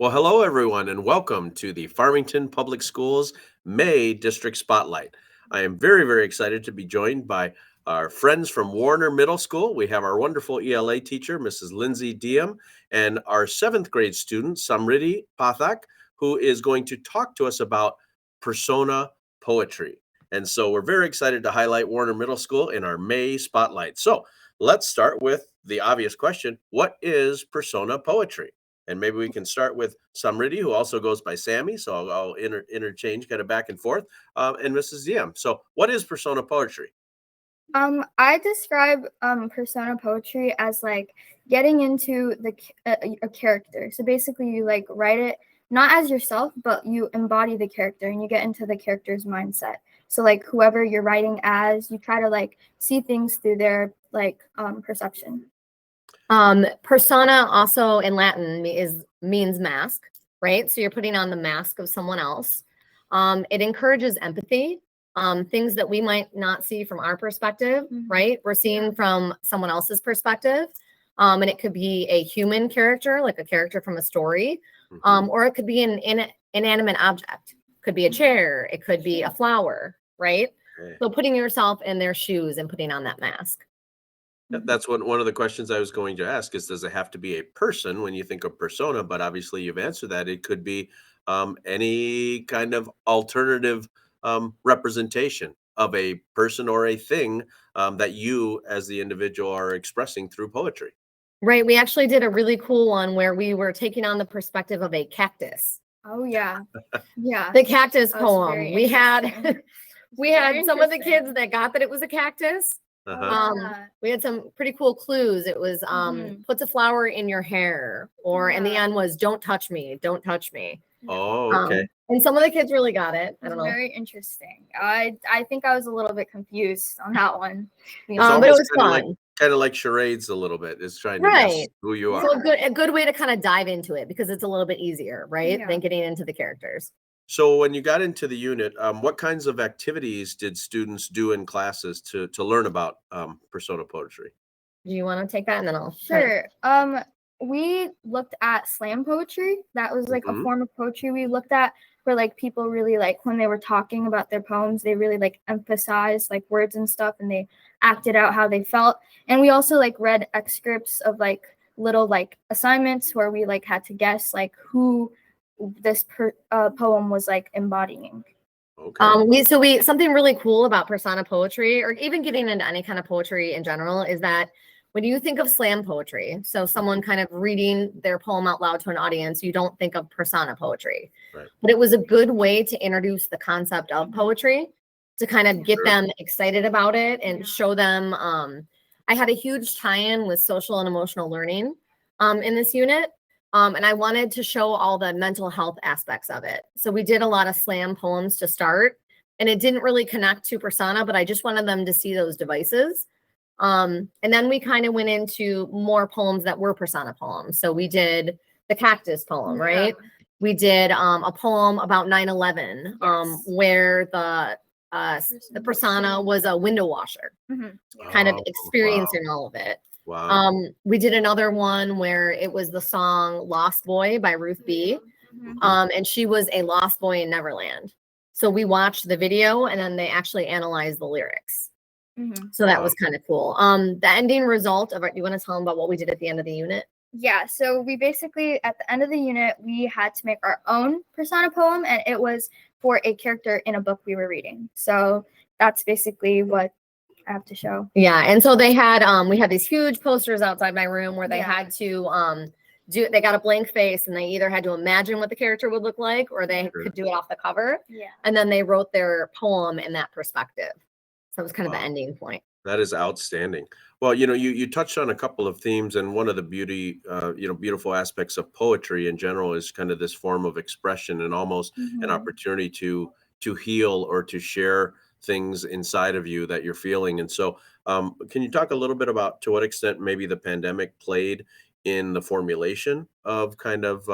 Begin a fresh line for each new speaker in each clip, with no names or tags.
Well, hello, everyone, and welcome to the Farmington Public Schools May District Spotlight. I am very, very excited to be joined by our friends from Warner Middle School. We have our wonderful ELA teacher, Mrs. Lindsay Diem, and our seventh grade student, Samriddhi Pathak, who is going to talk to us about persona poetry. And so we're very excited to highlight Warner Middle School in our May Spotlight. So let's start with the obvious question. What is persona poetry? And maybe we can start with Samriddhi, who also goes by Sammy. So I'll interchange kind of back and forth. And Mrs. Diem. So what is persona poetry?
I describe persona poetry as like getting into a character. So basically, you like write it not as yourself, but you embody the character and you get into the character's mindset. So like whoever you're writing as, you try to like see things through their like perception.
Persona also in Latin means mask, right? So you're putting on the mask of someone else. It encourages empathy, things that we might not see from our perspective, right? We're seeing from someone else's perspective. And it could be a human character, like a character from a story, or it could be an inanimate object. Could be a chair, it could be a flower, right?
Okay.
So putting yourself in their shoes and putting on that mask.
That's one of the questions I was going to ask is, does it have to be a person when you think of persona? But obviously you've answered that. It could be any kind of alternative representation of a person or a thing that you as the individual are expressing through poetry.
Right. We actually did a really cool one where we were taking on the perspective of a cactus.
Oh yeah. Yeah.
The cactus
That was
poem.
very
We had
interesting.
we had
Very
some of the
interesting.
kids that got that it was a cactus.
Uh-huh.
We had some pretty cool clues. It was puts a flower in your hair, or in the end was don't touch me, don't touch me.
Oh, okay.
And some of the kids really got it. I don't know.
Very interesting. I think I was a little bit confused on that one.
It's
But it
almost
was fun.
kind of like charades a little bit. It's trying to guess
Right.
who you
So
are.
a good way to kind of dive into it because it's a little bit easier, right?
Yeah.
Than getting into the characters.
So when you got into the unit, what kinds of activities did students do in classes to learn about persona poetry?
Do you want to take that and then I'll
Sure. We looked at slam poetry. That was like a form of poetry we looked at where like people really like when they were talking about their poems, they really like emphasized like words and stuff and they acted out how they felt. And we also like read excerpts of like little like assignments where we like had to guess like who this poem was like embodying.
Okay.
we something really cool about persona poetry, or even getting into any kind of poetry in general, is that when you think of slam poetry, so someone kind of reading their poem out loud to an audience, you don't think of persona poetry.
Right.
But it was a good way to introduce the concept of poetry, to kind of get them excited about it and show them. I had a huge tie-in with social and emotional learning in this unit. And I wanted to show all the mental health aspects of it. So we did a lot of slam poems to start, and it didn't really connect to persona, but I just wanted them to see those devices. And then we kind of went into more poems that were persona poems. So we did the cactus poem, right? We did a poem about 9/11, where the persona was a window washer, kind of experiencing all of it.
Wow.
We did another one where it was the song Lost Boy by Ruth B. And she was a lost boy in Neverland. So we watched the video and then they actually analyzed the lyrics. So that was kind of cool. The ending result of it, you want to tell them about what we did at the end of the unit?
Yeah, so we basically, at the end of the unit, we had to make our own persona poem, and it was for a character in a book we were reading. So that's basically what I have to show.
Yeah, and so they had, we had these huge posters outside my room where they had to they got a blank face, and they either had to imagine what the character would look like, or they could do it off the cover.
Yeah.
And then they wrote their poem in that perspective. So it was kind of the ending point.
That is outstanding. Well, you touched on a couple of themes, and one of the beautiful aspects of poetry in general is kind of this form of expression and almost an opportunity to heal or to share things inside of you that you're feeling. And so, can you talk a little bit about to what extent maybe the pandemic played in the formulation of kind of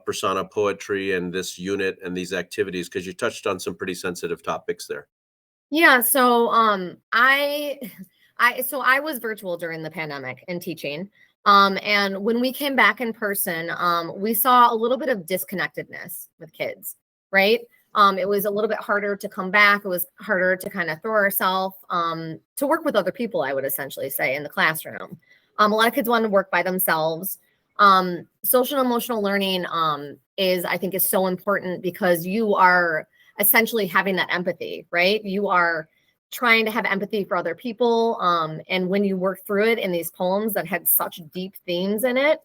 persona poetry and this unit and these activities? Because you touched on some pretty sensitive topics there.
Yeah, so I was virtual during the pandemic and teaching. And when we came back in person, we saw a little bit of disconnectedness with kids, right? It was a little bit harder to come back. It was harder to kind of throw ourselves to work with other people, I would essentially say, in the classroom. A lot of kids wanted to work by themselves. Social and emotional learning I think is so important because you are essentially having that empathy, right? You are trying to have empathy for other people. And when you work through it in these poems that had such deep themes in it,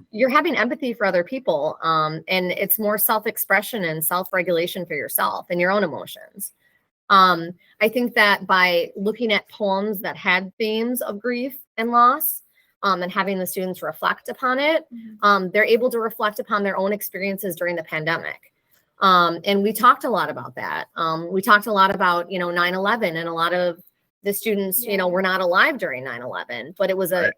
you're having empathy for other people. And it's more self-expression and self-regulation for yourself and your own emotions. I think that by looking at poems that had themes of grief and loss, and having the students reflect upon it, they're able to reflect upon their own experiences during the pandemic. And we talked a lot about that. We talked a lot about, 9/11, and a lot of the students, were not alive during 9/11, but it was a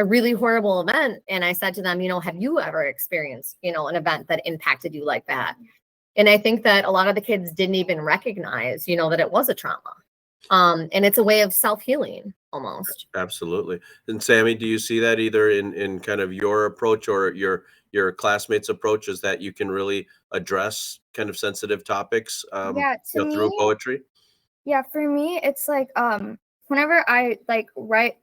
really horrible event. And I said to them, have you ever experienced, an event that impacted you like that? And I think that a lot of the kids didn't even recognize, that it was a trauma. And it's a way of self-healing almost.
Absolutely. And Sammy, do you see that either in kind of your approach or your classmates' approach, is that you can really address kind of sensitive topics through poetry?
Yeah, for me, it's like whenever I write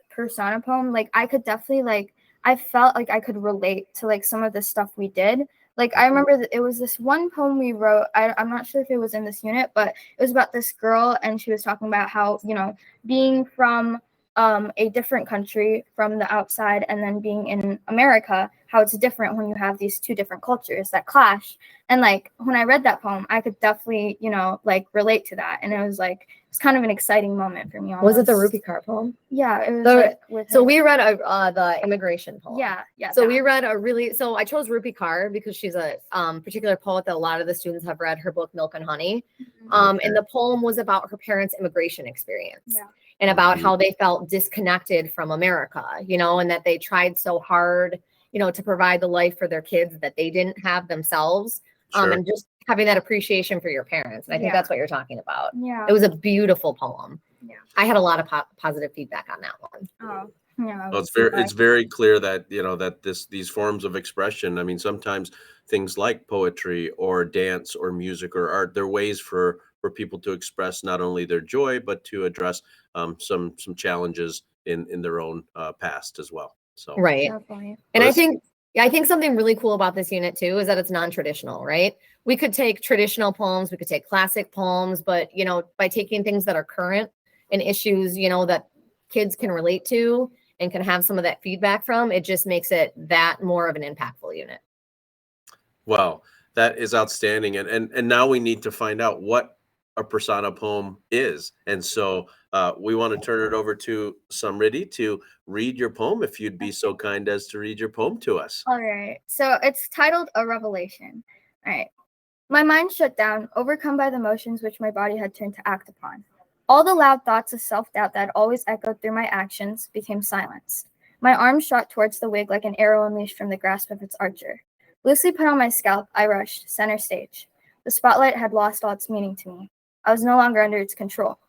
persona poem, I could definitely I felt like I could relate to some of the stuff we did. I remember that it was this one poem we wrote. I'm not sure if it was in this unit, but it was about this girl, and she was talking about how, being from a different country from the outside and then being in America, how it's different when you have these two different cultures that clash. And when I read that poem, I could definitely, relate to that. And it was it's kind of an exciting moment for me. Almost.
Was it the Rupi Kaur poem?
Yeah, it was.
So we read the immigration poem.
Yeah.
So we read I chose Rupi Kaur because she's a particular poet that a lot of the students have read her book, Milk and Honey. And the poem was about her parents' immigration experience. Yeah. And about how they felt disconnected from America, and that they tried so hard, to provide the life for their kids that they didn't have themselves. Sure. And just having that appreciation for your parents. And I think that's what you're talking about.
Yeah.
It was a beautiful poem.
Yeah.
I had a lot of positive feedback on that one.
Oh. Yeah,
well, it's very clear that that these forms of expression, I mean, sometimes things like poetry or dance or music or art, they're ways for people to express not only their joy but to address some challenges in their own past as well. So
right. And I think something really cool about this unit too is that it's non-traditional, right? We could take traditional poems, we could take classic poems, but by taking things that are current and issues that kids can relate to and can have some of that feedback from, it just makes it that more of an impactful unit.
Wow, that is outstanding. And now we need to find out what a persona poem is. And so we want to turn it over to Samriddhi to read your poem, if you'd be so kind as to read your poem to us.
All right. So it's titled A Revelation. All right. My mind shut down, overcome by the motions which my body had turned to act upon. All the loud thoughts of self-doubt that had always echoed through my actions became silenced. My arm shot towards the wig like an arrow unleashed from the grasp of its archer. Loosely put on my scalp, I rushed, center stage. The spotlight had lost all its meaning to me. I was no longer under its control.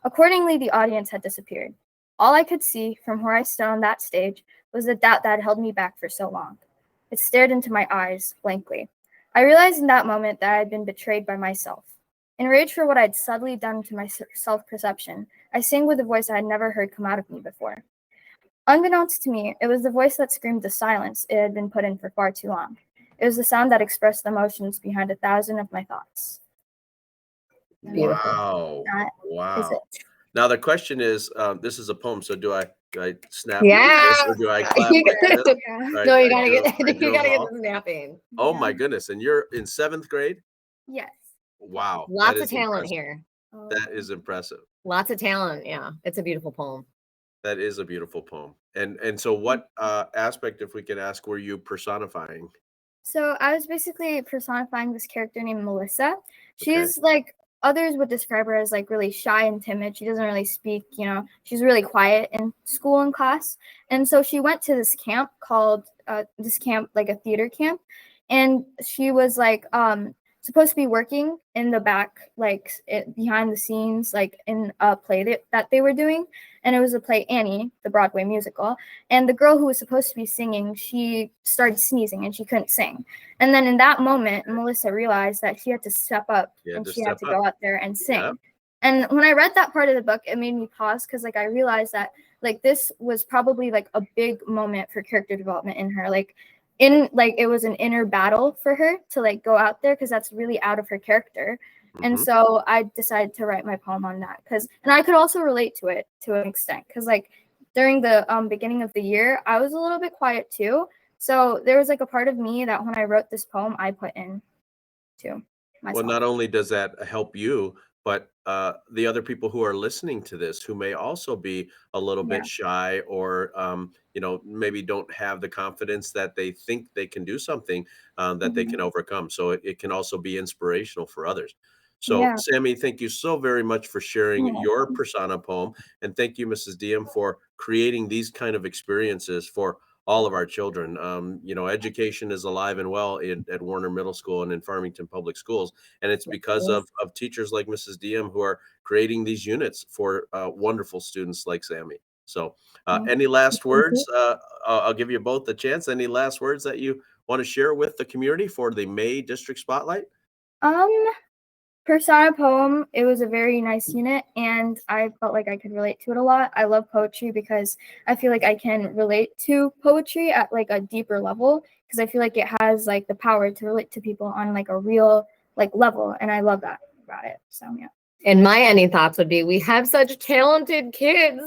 Accordingly, the audience had disappeared. All I could see from where I stood on that stage was the doubt that had held me back for so long. It stared into my eyes blankly. I realized in that moment that I had been betrayed by myself. Enraged for what I had subtly done to my self-perception, I sang with a voice I had never heard come out of me before. Unbeknownst to me, it was the voice that screamed the silence it had been put in for far too long. It was the sound that expressed the emotions behind 1,000 of my thoughts.
Wow. Wow. Now the question is, this is a poem, so do I snap this or do I clap like this? Right,
no, you gotta get the snapping.
Oh my goodness. And you're in 7th grade?
Yes.
Wow.
Lots of talent here.
That is impressive.
Lots of talent. Yeah. It's a beautiful poem.
That is a beautiful poem. And so what aspect, if we could ask, were you personifying?
So I was basically personifying this character named Melissa. She's like, others would describe her as really shy and timid. She doesn't really speak, she's really quiet in school and class. And so she went to this camp called like a theater camp. And she was supposed to be working in the back, like behind the scenes, like in a play that they were doing. And it was a play, Annie, the Broadway musical. And the girl who was supposed to be singing, she started sneezing and she couldn't sing. And then in that moment, Melissa realized that she had to step up and she had to go out there and sing. Yep. And when I read that part of the book, it made me pause because like I realized that like this was probably like a big moment for character development in her. Like it was an inner battle for her to like go out there because that's really out of her character. And so I decided to write my poem on that and I could also relate to it to an extent because like during the beginning of the year, I was a little bit quiet too. So there was like a part of me that when I wrote this poem, I put in to myself.
Well, not only does that help you, but the other people who are listening to this who may also be a little bit shy or, maybe don't have the confidence that they think they can do something that they can overcome. So it can also be inspirational for others. So, Sammy, thank you so very much for sharing your persona poem. And thank you, Mrs. Diem, for creating these kind of experiences for all of our children. Education is alive and well at Warner Middle School and in Farmington Public Schools. And it's because of teachers like Mrs. Diem who are creating these units for wonderful students like Sammy. So any last words? I'll give you both the chance. Any last words that you want to share with the community for the May District Spotlight?
Persona poem, it was a very nice unit and I felt like I could relate to it a lot. I love poetry because I feel like I can relate to poetry at like a deeper level because I feel like it has like the power to relate to people on like a real like level, and I love that about it. So yeah.
And my ending thoughts would be, we have such talented kids.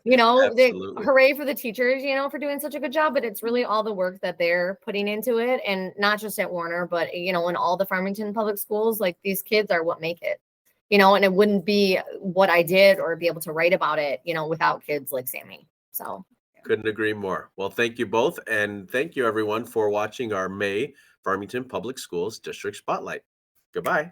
Hooray for the teachers, for doing such a good job, but it's really all the work that they're putting into it. And not just at Warner, but, in all the Farmington public schools, like these kids are what make it, and it wouldn't be what I did or be able to write about it, without kids like Sammy. So
couldn't agree more. Well, thank you both. And thank you everyone for watching our May Farmington Public Schools District Spotlight. Goodbye.